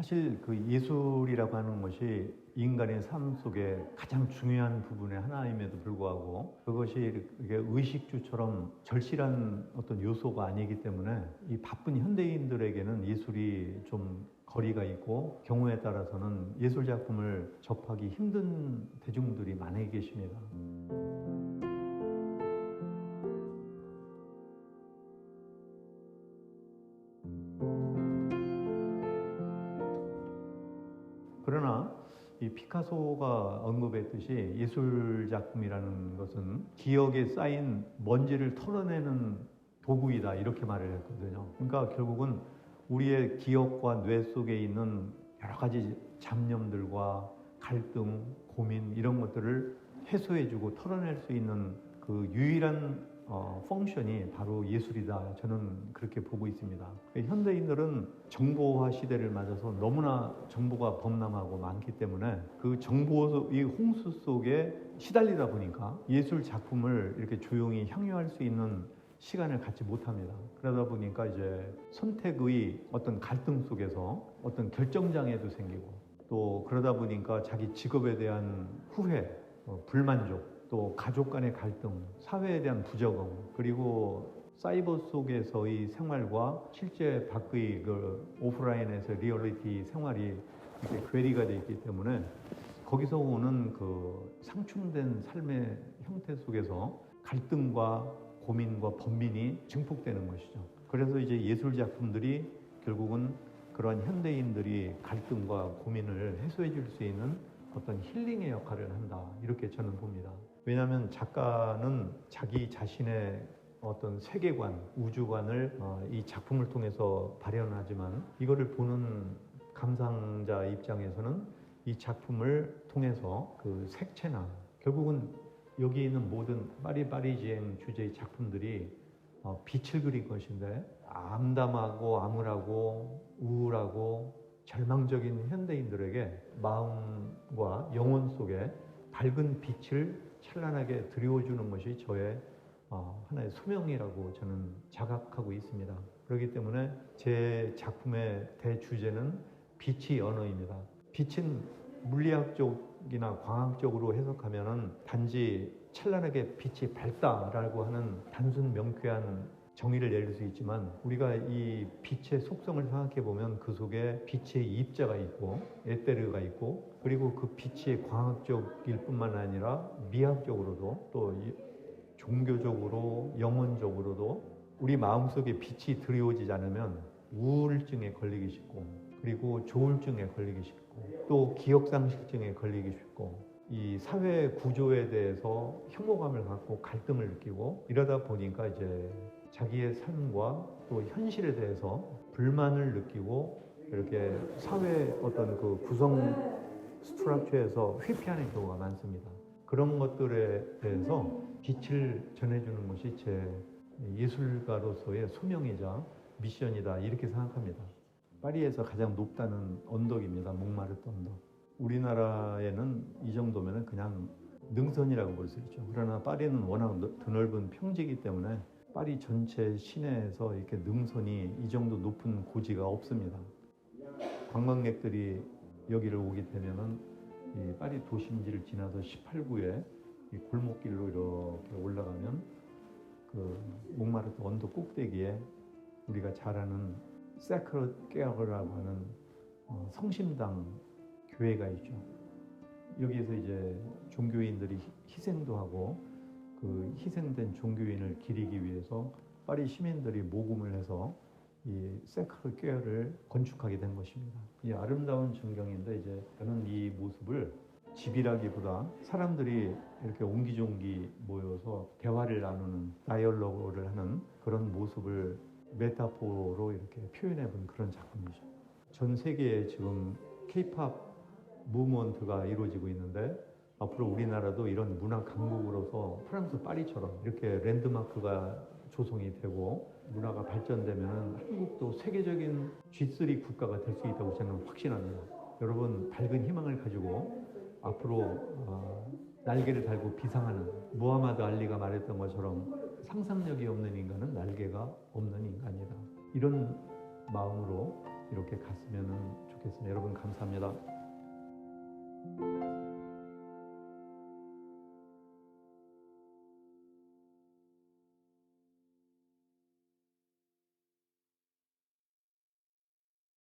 사실 그 예술이라고 하는 것이 인간의 삶 속에 가장 중요한 부분의 하나임에도 불구하고 그것이 이렇게 의식주처럼 절실한 어떤 요소가 아니기 때문에 이 바쁜 현대인들에게는 예술이 좀 거리가 있고 경우에 따라서는 예술 작품을 접하기 힘든 대중들이 많이 계십니다. 그러나 이 피카소가 언급했듯이 예술 작품이라는 것은 기억에 쌓인 먼지를 털어내는 도구이다 이렇게 말을 했거든요. 그러니까 결국은 우리의 기억과 뇌 속에 있는 여러 가지 잡념들과 갈등, 고민 이런 것들을 해소해주고 털어낼 수 있는 그 유일한 펑션이 바로 예술이다. 저는 그렇게 보고 있습니다. 현대인들은 정보화 시대를 맞아서 너무나 정보가 범람하고 많기 때문에 그 정보의 홍수 속에 시달리다 보니까 예술 작품을 이렇게 조용히 향유할 수 있는 시간을 갖지 못합니다. 그러다 보니까 이제 선택의 어떤 갈등 속에서 어떤 결정장애도 생기고 또 그러다 보니까 자기 직업에 대한 후회, 불만족 또 가족 간의 갈등, 사회에 대한 부적응, 그리고 사이버 속에서의 생활과 실제 밖의 그 오프라인에서 리얼리티 생활이 이렇게 괴리가 되어 있기 때문에 거기서 오는 그 상충된 삶의 형태 속에서 갈등과 고민과 번민이 증폭되는 것이죠. 그래서 이제 예술 작품들이 결국은 그러한 현대인들이 갈등과 고민을 해소해 줄 수 있는 어떤 힐링의 역할을 한다. 이렇게 저는 봅니다. 왜냐하면 작가는 자기 자신의 어떤 세계관, 우주관을 이 작품을 통해서 발현하지만 이거를 보는 감상자 입장에서는 이 작품을 통해서 그 색채나 결국은 여기 있는 모든 파리지행 주제의 작품들이 빛을 그린 것인데 암담하고 암울하고 우울하고 절망적인 현대인들에게 마음과 영혼 속에 밝은 빛을 찬란하게 드리워주는 것이 저의 하나의 소명이라고 저는 자각하고 있습니다. 그렇기 때문에 제 작품의 대주제는 빛이 언어입니다. 빛은 물리학적이나 광학적으로 해석하면 단지 찬란하게 빛이 밝다라고 하는 단순 명쾌한 정의를 내릴 수 있지만 우리가 이 빛의 속성을 생각해 보면 그 속에 빛의 입자가 있고 에테르가 있고 그리고 그 빛이 광학적일 뿐만 아니라 미학적으로도 또 종교적으로 영혼적으로도 우리 마음속에 빛이 드리워지지 않으면 우울증에 걸리기 쉽고 그리고 조울증에 걸리기 쉽고 또 기억상실증에 걸리기 쉽고 이 사회 구조에 대해서 혐오감을 갖고 갈등을 느끼고 이러다 보니까 이제 자기의 삶과 또 현실에 대해서 불만을 느끼고 이렇게 사회 어떤 그 구성 스트럭처에서 회피하는 경우가 많습니다. 그런 것들에 대해서 빛을 전해주는 것이 제 예술가로서의 소명이자 미션이다 이렇게 생각합니다. 파리에서 가장 높다는 언덕입니다. 몽마르트 언덕. 우리나라에는 이 정도면 그냥 능선이라고 볼 수 있죠. 그러나 파리는 워낙 드넓은 평지이기 때문에 파리 전체 시내에서 이렇게 능선이 이 정도 높은 고지가 없습니다. 관광객들이 여기를 오게 되면은 이 파리 도심지를 지나서 18구에 이 골목길로 이렇게 올라가면 그 몽마르트 언덕 꼭대기에 우리가 잘 아는 세크르 깨어라고 하는 성심당 교회가 있죠. 여기에서 이제 종교인들이 희생도 하고 그 희생된 종교인을 기리기 위해서 파리 시민들이 모금을 해서 이 세크르 깨어를 건축하게 된 것입니다. 이 아름다운 전경인데 이제 저는 이 모습을 집이라기보다 사람들이 이렇게 옹기종기 모여서 대화를 나누는 다이얼로그를 하는 그런 모습을 메타포로 이렇게 표현해 본 그런 작품이죠. 전 세계에 지금 K-팝 무브먼트가 이루어지고 있는데 앞으로 우리나라도 이런 문화 강국으로서 프랑스 파리처럼 이렇게 랜드마크가 조성이 되고 문화가 발전되면 한국도 세계적인 G3 국가가 될 수 있다고 저는 확신합니다. 여러분 밝은 희망을 가지고 앞으로 날개를 달고 비상하는 무하마드 알리가 말했던 것처럼 상상력이 없는 인간은 날개가 없는 인간이다. 이런 마음으로 이렇게 갔으면 좋겠습니다. 좋겠습니다. 여러분 감사합니다.